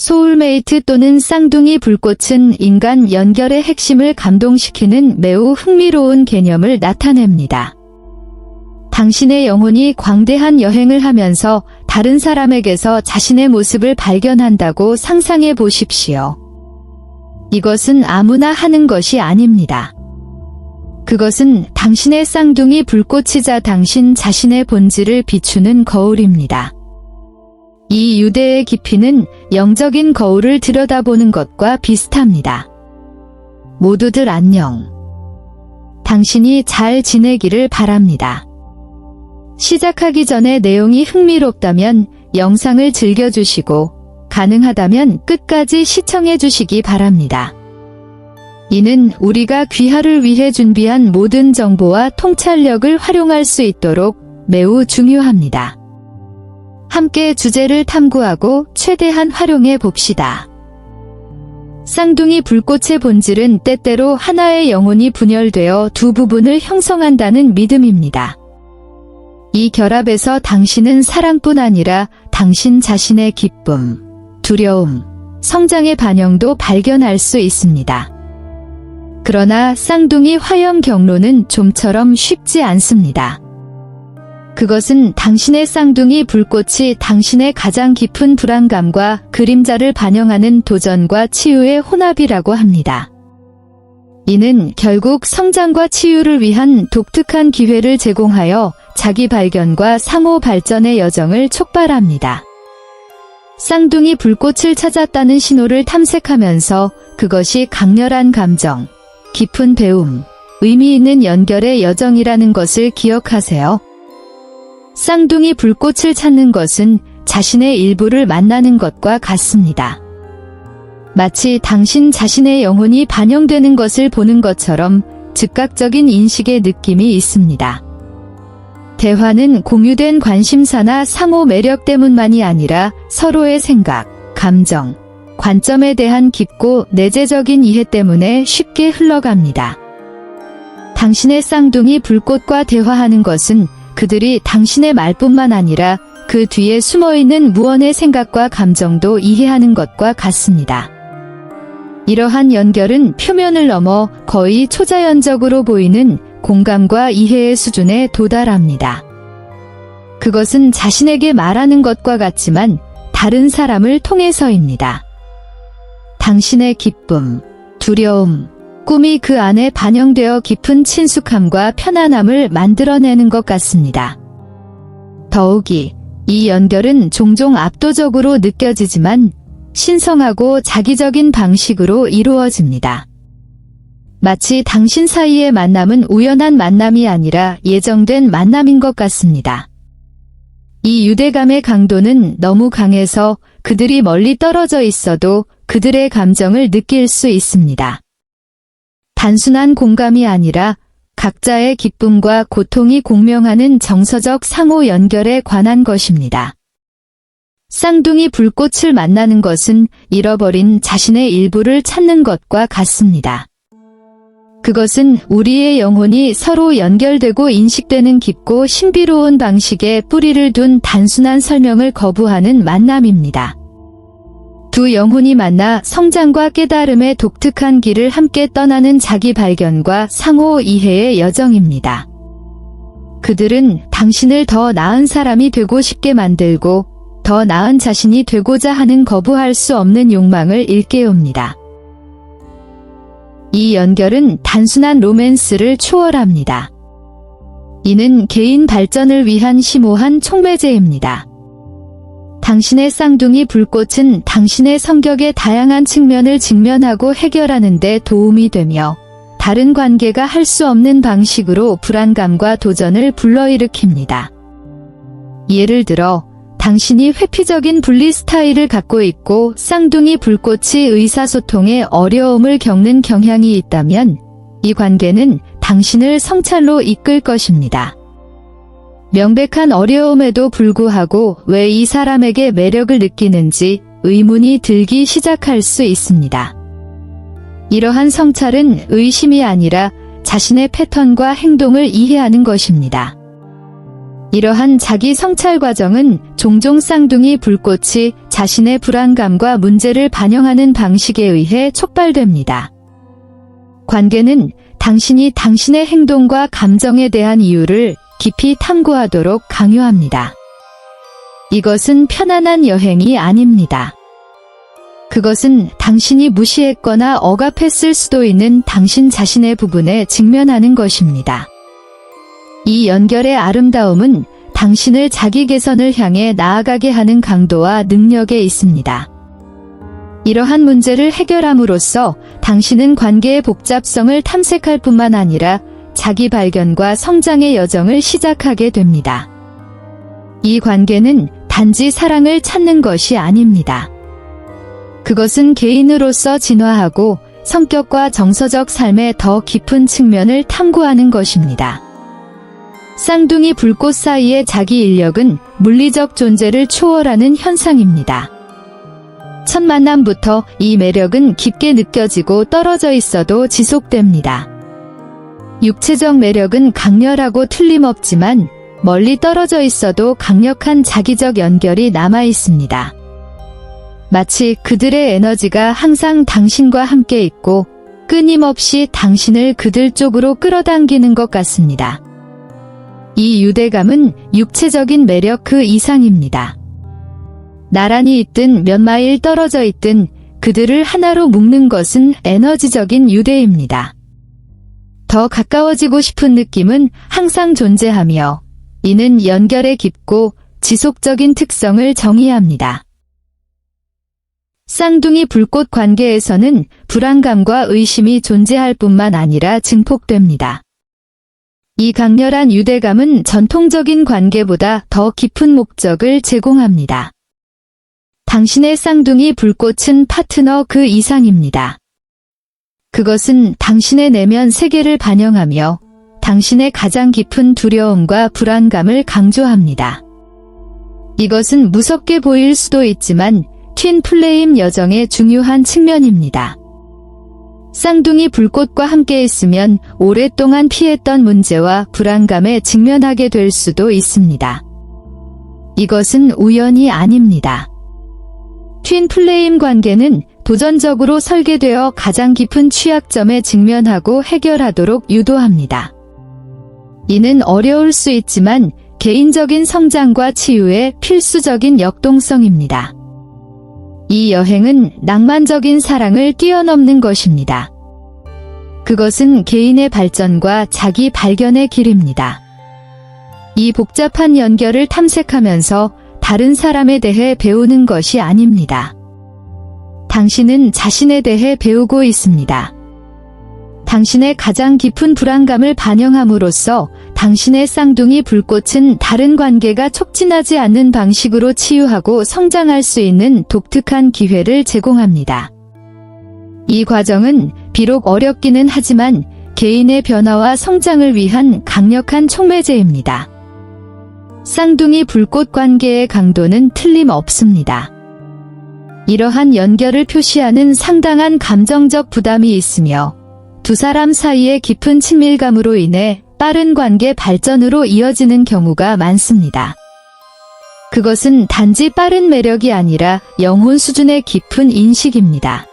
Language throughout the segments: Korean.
소울메이트 또는 쌍둥이 불꽃은 인간 연결의 핵심을 감동시키는 매우 흥미로운 개념을 나타냅니다. 당신의 영혼이 광대한 여행을 하면서 다른 사람에게서 자신의 모습을 발견한다고 상상해 보십시오. 이것은 아무나 하는 것이 아닙니다. 그것은 당신의 쌍둥이 불꽃이자 당신 자신의 본질을 비추는 거울입니다. 이 유대의 깊이는 영적인 거울을 들여다보는 것과 비슷합니다. 모두들 안녕. 당신이 잘 지내기를 바랍니다. 시작하기 전에 내용이 흥미롭다면 영상을 즐겨주시고 가능하다면 끝까지 시청해주시기 바랍니다. 이는 우리가 귀하를 위해 준비한 모든 정보와 통찰력을 활용할 수 있도록 매우 중요합니다. 함께 주제를 탐구하고 최대한 활용해 봅시다. 쌍둥이 불꽃의 본질은 때때로 하나의 영혼이 분열되어 두 부분을 형성한다는 믿음입니다. 이 결합에서 당신은 사랑뿐 아니라 당신 자신의 기쁨, 두려움, 성장의 반영도 발견할 수 있습니다. 그러나 쌍둥이 화형 경로는 좀처럼 쉽지 않습니다. 그것은 당신의 쌍둥이 불꽃이 당신의 가장 깊은 불안감과 그림자를 반영하는 도전과 치유의 혼합이라고 합니다. 이는 결국 성장과 치유를 위한 독특한 기회를 제공하여 자기 발견과 상호 발전의 여정을 촉발합니다. 쌍둥이 불꽃을 찾았다는 신호를 탐색하면서 그것이 강렬한 감정, 깊은 배움, 의미 있는 연결의 여정이라는 것을 기억하세요. 쌍둥이 불꽃을 찾는 것은 자신의 일부를 만나는 것과 같습니다. 마치 당신 자신의 영혼이 반영되는 것을 보는 것처럼 즉각적인 인식의 느낌이 있습니다. 대화는 공유된 관심사나 상호 매력 때문만이 아니라 서로의 생각, 감정, 관점에 대한 깊고 내재적인 이해 때문에 쉽게 흘러갑니다. 당신의 쌍둥이 불꽃과 대화하는 것은 그들이 당신의 말뿐만 아니라 그 뒤에 숨어있는 무언의 생각과 감정도 이해하는 것과 같습니다. 이러한 연결은 표면을 넘어 거의 초자연적으로 보이는 공감과 이해의 수준에 도달합니다. 그것은 자신에게 말하는 것과 같지만 다른 사람을 통해서입니다. 당신의 기쁨, 두려움, 꿈이 그 안에 반영되어 깊은 친숙함과 편안함을 만들어내는 것 같습니다. 더욱이 이 연결은 종종 압도적으로 느껴지지만 신성하고 자기적인 방식으로 이루어집니다. 마치 당신 사이의 만남은 우연한 만남이 아니라 예정된 만남인 것 같습니다. 이 유대감의 강도는 너무 강해서 그들이 멀리 떨어져 있어도 그들의 감정을 느낄 수 있습니다. 단순한 공감이 아니라 각자의 기쁨과 고통이 공명하는 정서적 상호 연결에 관한 것입니다. 쌍둥이 불꽃을 만나는 것은 잃어버린 자신의 일부를 찾는 것과 같습니다. 그것은 우리의 영혼이 서로 연결되고 인식되는 깊고 신비로운 방식에 뿌리를 둔 단순한 설명을 거부하는 만남입니다. 두 영혼이 만나 성장과 깨달음의 독특한 길을 함께 떠나는 자기 발견과 상호 이해의 여정입니다. 그들은 당신을 더 나은 사람이 되고 싶게 만들고 더 나은 자신이 되고자 하는 거부할 수 없는 욕망을 일깨웁니다. 이 연결은 단순한 로맨스를 초월합니다. 이는 개인 발전을 위한 심오한 촉매제입니다. 당신의 쌍둥이 불꽃은 당신의 성격의 다양한 측면을 직면하고 해결하는 데 도움이 되며 다른 관계가 할 수 없는 방식으로 불안감과 도전을 불러일으킵니다. 예를 들어 당신이 회피적인 분리 스타일을 갖고 있고 쌍둥이 불꽃이 의사소통에 어려움을 겪는 경향이 있다면 이 관계는 당신을 성찰로 이끌 것입니다. 명백한 어려움에도 불구하고 왜 이 사람에게 매력을 느끼는지 의문이 들기 시작할 수 있습니다. 이러한 성찰은 의심이 아니라 자신의 패턴과 행동을 이해하는 것입니다. 이러한 자기 성찰 과정은 종종 쌍둥이 불꽃이 자신의 불안감과 문제를 반영하는 방식에 의해 촉발됩니다. 관계는 당신이 당신의 행동과 감정에 대한 이유를 깊이 탐구하도록 강요합니다. 이것은 편안한 여행이 아닙니다. 그것은 당신이 무시했거나 억압했을 수도 있는 당신 자신의 부분에 직면하는 것입니다. 이 연결의 아름다움은 당신을 자기 개선을 향해 나아가게 하는 강도와 능력에 있습니다. 이러한 문제를 해결함으로써 당신은 관계의 복잡성을 탐색할 뿐만 아니라 자기 발견과 성장의 여정을 시작하게 됩니다. 이 관계는 단지 사랑을 찾는 것이 아닙니다. 그것은 개인으로서 진화하고 성격과 정서적 삶의 더 깊은 측면을 탐구하는 것입니다. 쌍둥이 불꽃 사이의 자기 인력은 물리적 존재를 초월하는 현상입니다. 첫 만남부터 이 매력은 깊게 느껴지고 떨어져 있어도 지속됩니다. 육체적 매력은 강렬하고 틀림없지만 멀리 떨어져 있어도 강력한 자기적 연결이 남아 있습니다. 마치 그들의 에너지가 항상 당신과 함께 있고 끊임없이 당신을 그들 쪽으로 끌어당기는 것 같습니다. 이 유대감은 육체적인 매력 그 이상입니다. 나란히 있든 몇 마일 떨어져 있든 그들을 하나로 묶는 것은 에너지적인 유대입니다. 더 가까워지고 싶은 느낌은 항상 존재하며 이는 연결의 깊고 지속적인 특성을 정의합니다. 쌍둥이 불꽃 관계에서는 불안감과 의심이 존재할 뿐만 아니라 증폭됩니다. 이 강렬한 유대감은 전통적인 관계보다 더 깊은 목적을 제공합니다. 당신의 쌍둥이 불꽃은 파트너 그 이상입니다. 그것은 당신의 내면 세계를 반영하며 당신의 가장 깊은 두려움과 불안감을 강조합니다. 이것은 무섭게 보일 수도 있지만 튠 플레임 여정의 중요한 측면입니다. 쌍둥이 불꽃과 함께 있으면 오랫동안 피했던 문제와 불안감에 직면하게 될 수도 있습니다. 이것은 우연이 아닙니다. 튠 플레임 관계는 도전적으로 설계되어 가장 깊은 취약점에 직면하고 해결하도록 유도합니다. 이는 어려울 수 있지만 개인적인 성장과 치유의 필수적인 역동성입니다. 이 여행은 낭만적인 사랑을 뛰어넘는 것입니다. 그것은 개인의 발전과 자기 발견의 길입니다. 이 복잡한 연결을 탐색하면서 다른 사람에 대해 배우는 것이 아닙니다. 당신은 자신에 대해 배우고 있습니다. 당신의 가장 깊은 불안감을 반영함으로써 당신의 쌍둥이 불꽃은 다른 관계가 촉진하지 않는 방식으로 치유하고 성장할 수 있는 독특한 기회를 제공합니다. 이 과정은 비록 어렵기는 하지만 개인의 변화와 성장을 위한 강력한 촉매제입니다. 쌍둥이 불꽃 관계의 강도는 틀림없습니다. 이러한 연결을 표시하는 상당한 감정적 부담이 있으며 두 사람 사이의 깊은 친밀감으로 인해 빠른 관계 발전으로 이어지는 경우가 많습니다. 그것은 단지 빠른 매력이 아니라 영혼 수준의 깊은 인식입니다.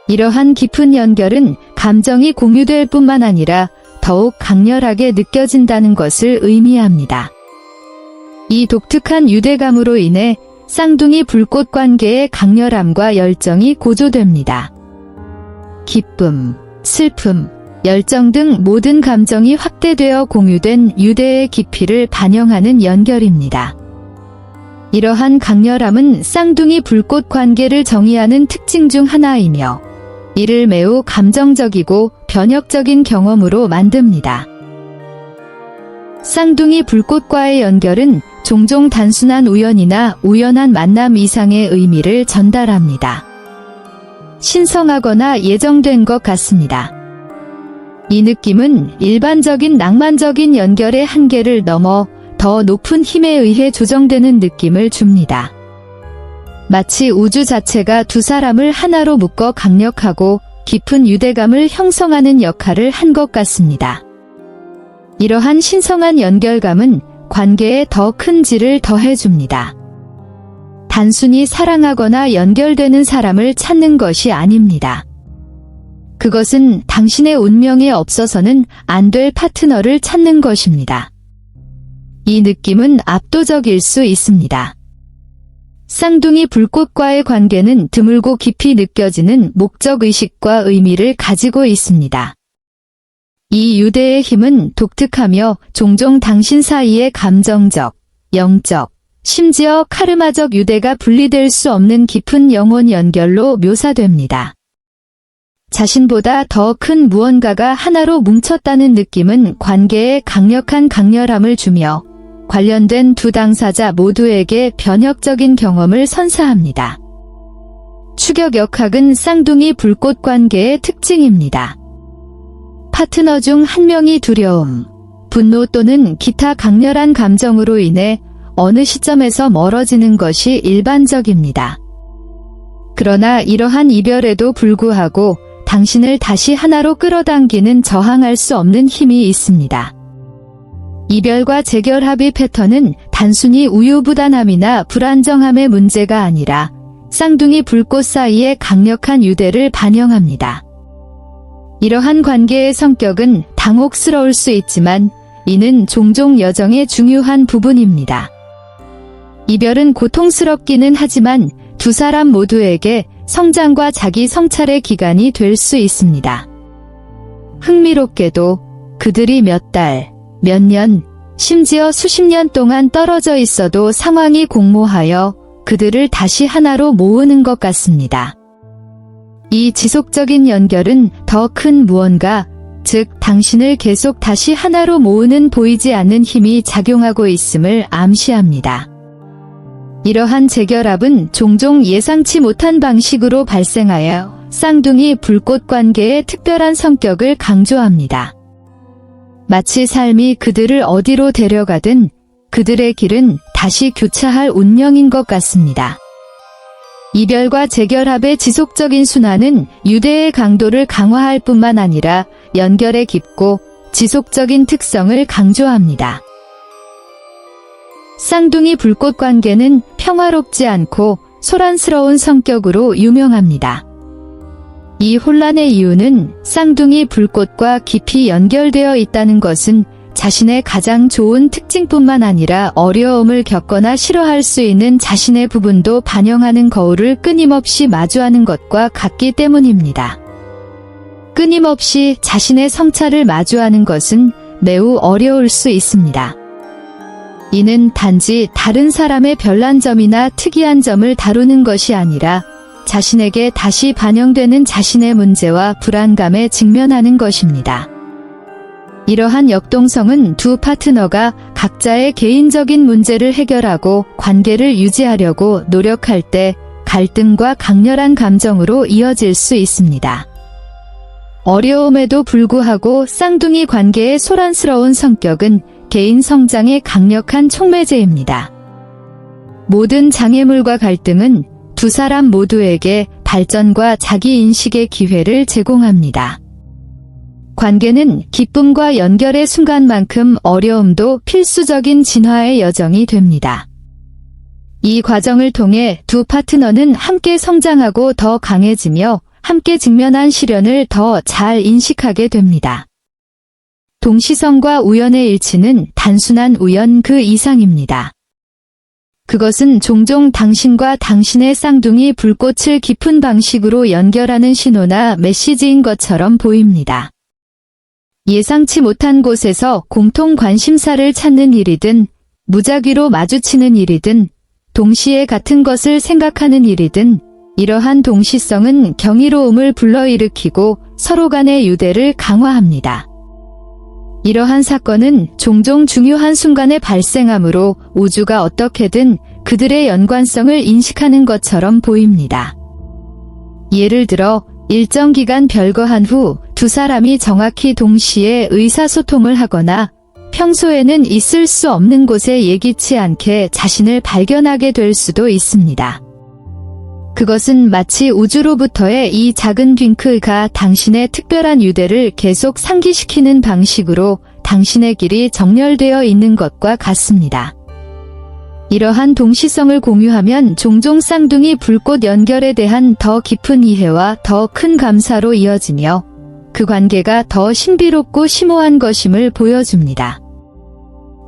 이러한 깊은 연결은 감정이 공유될 뿐만 아니라 더욱 강렬하게 느껴진다는 것을 의미합니다. 이 독특한 유대감으로 인해 쌍둥이 불꽃 관계의 강렬함과 열정이 고조됩니다. 기쁨, 슬픔, 열정 등 모든 감정이 확대되어 공유된 유대의 깊이를 반영하는 연결입니다. 이러한 강렬함은 쌍둥이 불꽃 관계를 정의하는 특징 중 하나이며 이를 매우 감정적이고 변혁적인 경험으로 만듭니다. 쌍둥이 불꽃과의 연결은 종종 단순한 우연이나 우연한 만남 이상의 의미를 전달합니다. 신성하거나 예정된 것 같습니다. 이 느낌은 일반적인 낭만적인 연결의 한계를 넘어 더 높은 힘에 의해 조정되는 느낌을 줍니다. 마치 우주 자체가 두 사람을 하나로 묶어 강력하고 깊은 유대감을 형성하는 역할을 한 것 같습니다. 이러한 신성한 연결감은 관계에 더 큰 질을 더해줍니다. 단순히 사랑하거나 연결되는 사람을 찾는 것이 아닙니다. 그것은 당신의 운명에 없어서는 안 될 파트너를 찾는 것입니다. 이 느낌은 압도적일 수 있습니다. 쌍둥이 불꽃과의 관계는 드물고 깊이 느껴지는 목적의식과 의미를 가지고 있습니다. 이 유대의 힘은 독특하며 종종 당신 사이의 감정적, 영적, 심지어 카르마적 유대가 분리될 수 없는 깊은 영혼 연결로 묘사됩니다. 자신보다 더 큰 무언가가 하나로 뭉쳤다는 느낌은 관계에 강력한 강렬함을 주며 관련된 두 당사자 모두에게 변혁적인 경험을 선사합니다. 추격역학은 쌍둥이 불꽃 관계의 특징입니다. 파트너 중 한 명이 두려움, 분노 또는 기타 강렬한 감정으로 인해 어느 시점에서 멀어지는 것이 일반적입니다. 그러나 이러한 이별에도 불구하고 당신을 다시 하나로 끌어당기는 저항할 수 없는 힘이 있습니다. 이별과 재결합의 패턴은 단순히 우유부단함이나 불안정함의 문제가 아니라 쌍둥이 불꽃 사이의 강력한 유대를 반영합니다. 이러한 관계의 성격은 당혹스러울 수 있지만 이는 종종 여정의 중요한 부분입니다. 이별은 고통스럽기는 하지만 두 사람 모두에게 성장과 자기 성찰의 기간이 될 수 있습니다. 흥미롭게도 그들이 몇 달, 몇 년, 심지어 수십 년 동안 떨어져 있어도 상황이 공모하여 그들을 다시 하나로 모으는 것 같습니다. 이 지속적인 연결은 더 큰 무언가, 즉 당신을 계속 다시 하나로 모으는 보이지 않는 힘이 작용하고 있음을 암시합니다. 이러한 재결합은 종종 예상치 못한 방식으로 발생하여 쌍둥이 불꽃 관계의 특별한 성격을 강조합니다. 마치 삶이 그들을 어디로 데려가든 그들의 길은 다시 교차할 운명인 것 같습니다. 이별과 재결합의 지속적인 순환은 유대의 강도를 강화할 뿐만 아니라 연결의 깊고 지속적인 특성을 강조합니다. 쌍둥이 불꽃 관계는 평화롭지 않고 소란스러운 성격으로 유명합니다. 이 혼란의 이유는 쌍둥이 불꽃과 깊이 연결되어 있다는 것은 자신의 가장 좋은 특징뿐만 아니라 어려움을 겪거나 싫어할 수 있는 자신의 부분도 반영하는 거울을 끊임없이 마주하는 것과 같기 때문입니다. 끊임없이 자신의 성찰을 마주하는 것은 매우 어려울 수 있습니다. 이는 단지 다른 사람의 별난 점이나 특이한 점을 다루는 것이 아니라 자신에게 다시 반영되는 자신의 문제와 불안감에 직면하는 것입니다. 이러한 역동성은 두 파트너가 각자의 개인적인 문제를 해결하고 관계를 유지하려고 노력할 때 갈등과 강렬한 감정으로 이어질 수 있습니다. 어려움에도 불구하고 쌍둥이 관계의 소란스러운 성격은 개인 성장의 강력한 촉매제입니다. 모든 장애물과 갈등은 두 사람 모두에게 발전과 자기인식의 기회를 제공합니다. 관계는 기쁨과 연결의 순간만큼 어려움도 필수적인 진화의 여정이 됩니다. 이 과정을 통해 두 파트너는 함께 성장하고 더 강해지며 함께 직면한 시련을 더 잘 인식하게 됩니다. 동시성과 우연의 일치는 단순한 우연 그 이상입니다. 그것은 종종 당신과 당신의 쌍둥이 불꽃을 깊은 방식으로 연결하는 신호나 메시지인 것처럼 보입니다. 예상치 못한 곳에서 공통 관심사를 찾는 일이든, 무작위로 마주치는 일이든, 동시에 같은 것을 생각하는 일이든, 이러한 동시성은 경이로움을 불러일으키고 서로 간의 유대를 강화합니다. 이러한 사건은 종종 중요한 순간에 발생하므로 우주가 어떻게든 그들의 연관성을 인식하는 것처럼 보입니다. 예를 들어 일정 기간 별거한 후 두 사람이 정확히 동시에 의사소통을 하거나 평소에는 있을 수 없는 곳에 예기치 않게 자신을 발견하게 될 수도 있습니다. 그것은 마치 우주로부터의 이 작은 윙크가 당신의 특별한 유대를 계속 상기시키는 방식으로 당신의 길이 정렬되어 있는 것과 같습니다. 이러한 동시성을 공유하면 종종 쌍둥이 불꽃 연결에 대한 더 깊은 이해와 더 큰 감사로 이어지며 그 관계가 더 신비롭고 심오한 것임을 보여줍니다.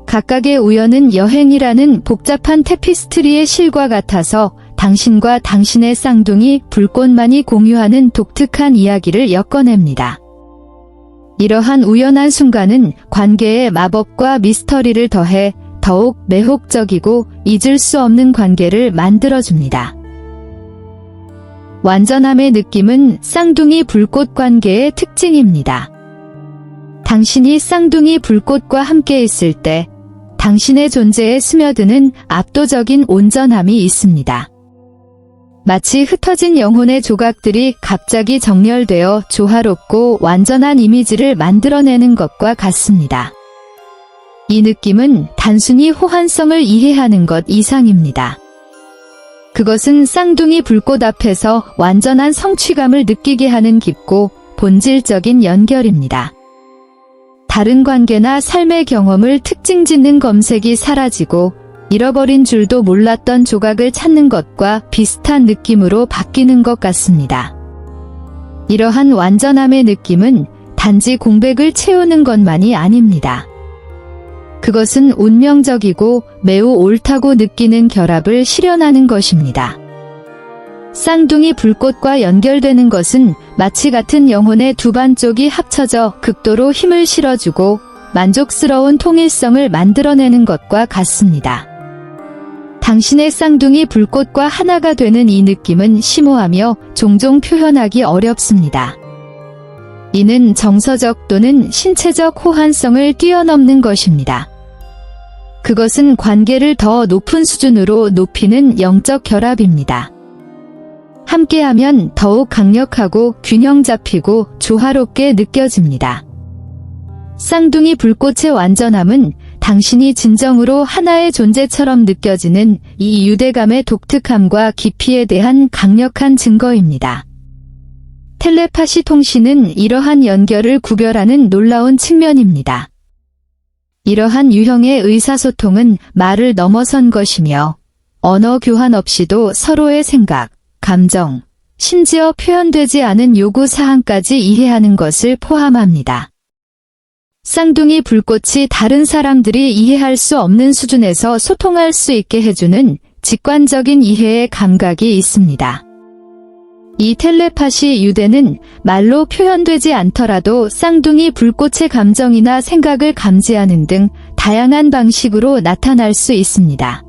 각각의 우연은 여행이라는 복잡한 테피스트리의 실과 같아서 당신과 당신의 쌍둥이 불꽃만이 공유하는 독특한 이야기를 엮어냅니다. 이러한 우연한 순간은 관계의 마법과 미스터리를 더해 더욱 매혹적이고 잊을 수 없는 관계를 만들어줍니다. 완전함의 느낌은 쌍둥이 불꽃 관계의 특징입니다. 당신이 쌍둥이 불꽃과 함께 있을 때 당신의 존재에 스며드는 압도적인 온전함이 있습니다. 마치 흩어진 영혼의 조각들이 갑자기 정렬되어 조화롭고 완전한 이미지를 만들어내는 것과 같습니다. 이 느낌은 단순히 호환성을 이해하는 것 이상입니다. 그것은 쌍둥이 불꽃 앞에서 완전한 성취감을 느끼게 하는 깊고 본질적인 연결입니다. 다른 관계나 삶의 경험을 특징 짓는 검색이 사라지고 잃어버린 줄도 몰랐던 조각을 찾는 것과 비슷한 느낌으로 바뀌는 것 같습니다. 이러한 완전함의 느낌은 단지 공백을 채우는 것만이 아닙니다. 그것은 운명적이고 매우 옳다고 느끼는 결합을 실현하는 것입니다. 쌍둥이 불꽃과 연결되는 것은 마치 같은 영혼의 두 반쪽이 합쳐져 극도로 힘을 실어주고 만족스러운 통일성을 만들어내는 것과 같습니다. 당신의 쌍둥이 불꽃과 하나가 되는 이 느낌은 심오하며 종종 표현하기 어렵습니다. 이는 정서적 또는 신체적 호환성을 뛰어넘는 것입니다. 그것은 관계를 더 높은 수준으로 높이는 영적 결합입니다. 함께하면 더욱 강력하고 균형 잡히고 조화롭게 느껴집니다. 쌍둥이 불꽃의 완전함은 당신이 진정으로 하나의 존재처럼 느껴지는 이 유대감의 독특함과 깊이에 대한 강력한 증거입니다. 텔레파시 통신은 이러한 연결을 구별하는 놀라운 측면입니다. 이러한 유형의 의사소통은 말을 넘어선 것이며 언어 교환 없이도 서로의 생각, 감정, 심지어 표현되지 않은 요구사항까지 이해하는 것을 포함합니다. 쌍둥이 불꽃이 다른 사람들이 이해할 수 없는 수준에서 소통할 수 있게 해주는 직관적인 이해의 감각이 있습니다. 이 텔레파시 유대는 말로 표현되지 않더라도 쌍둥이 불꽃의 감정이나 생각을 감지하는 등 다양한 방식으로 나타날 수 있습니다.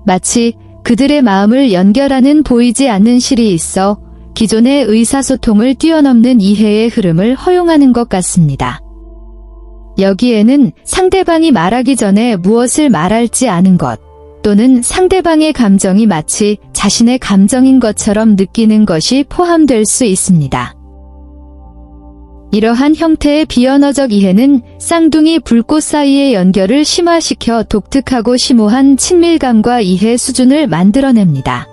마치 그들의 마음을 연결하는 보이지 않는 실이 있어 기존의 의사소통을 뛰어넘는 이해의 흐름을 허용하는 것 같습니다. 여기에는 상대방이 말하기 전에 무엇을 말할지 아는 것, 또는 상대방의 감정이 마치 자신의 감정인 것처럼 느끼는 것이 포함될 수 있습니다. 이러한 형태의 비언어적 이해는 쌍둥이 불꽃 사이의 연결을 심화시켜 독특하고 심오한 친밀감과 이해 수준을 만들어냅니다.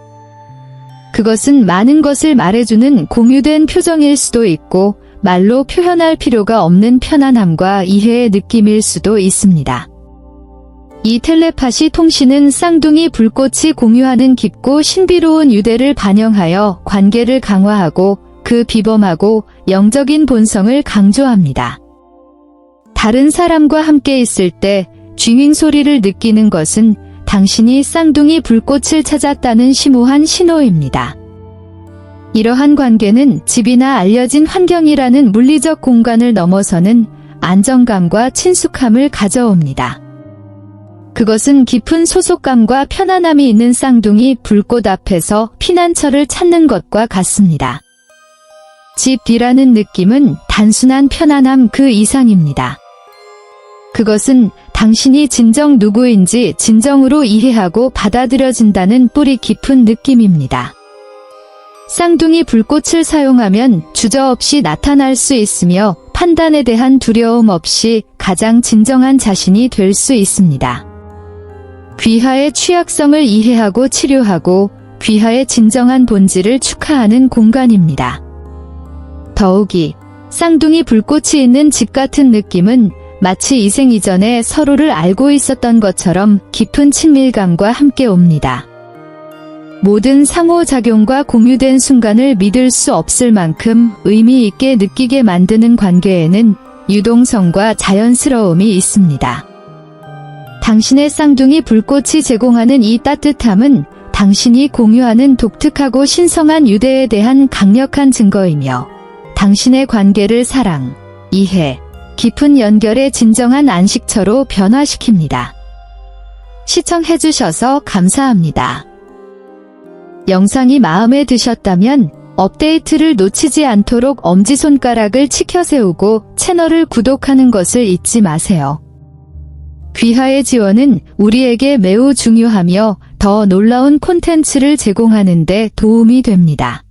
그것은 많은 것을 말해주는 공유된 표정일 수도 있고 말로 표현할 필요가 없는 편안함과 이해의 느낌일 수도 있습니다. 이 텔레파시 통신은 쌍둥이 불꽃이 공유하는 깊고 신비로운 유대를 반영하여 관계를 강화하고 그 비범하고 영적인 본성을 강조합니다. 다른 사람과 함께 있을 때 쥐윙 소리를 느끼는 것은 당신이 쌍둥이 불꽃을 찾았다는 심오한 신호입니다. 이러한 관계는 집이나 알려진 환경이라는 물리적 공간을 넘어서는 안정감과 친숙함을 가져옵니다. 그것은 깊은 소속감과 편안함이 있는 쌍둥이 불꽃 앞에서 피난처를 찾는 것과 같습니다. 집이라는 느낌은 단순한 편안함 그 이상입니다. 그것은 당신이 진정 누구인지 진정으로 이해하고 받아들여진다는 뿌리 깊은 느낌입니다. 쌍둥이 불꽃을 사용하면 주저없이 나타날 수 있으며 판단에 대한 두려움 없이 가장 진정한 자신이 될 수 있습니다. 귀하의 취약성을 이해하고 치료하고 귀하의 진정한 본질을 축하하는 공간입니다. 더욱이 쌍둥이 불꽃이 있는 집 같은 느낌은 마치 이생 이전에 서로를 알고 있었던 것처럼 깊은 친밀감과 함께 옵니다. 모든 상호작용과 공유된 순간을 믿을 수 없을 만큼 의미 있게 느끼게 만드는 관계에는 유동성과 자연스러움이 있습니다. 당신의 쌍둥이 불꽃이 제공하는 이 따뜻함은 당신이 공유하는 독특하고 신성한 유대에 대한 강력한 증거이며 당신의 관계를 사랑, 이해, 깊은 연결의 진정한 안식처로 변화시킵니다. 시청해주셔서 감사합니다. 영상이 마음에 드셨다면 업데이트를 놓치지 않도록 엄지손가락을 치켜 세우고 채널을 구독하는 것을 잊지 마세요. 귀하의 지원은 우리에게 매우 중요하며 더 놀라운 콘텐츠를 제공하는 데 도움이 됩니다.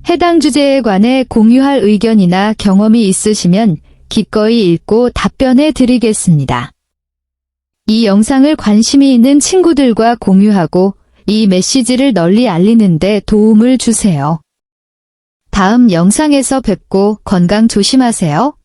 해당 주제에 관해 공유할 의견이나 경험이 있으시면 기꺼이 읽고 답변해 드리겠습니다. 이 영상을 관심이 있는 친구들과 공유하고 이 메시지를 널리 알리는 데 도움을 주세요. 다음 영상에서 뵙고 건강 조심하세요.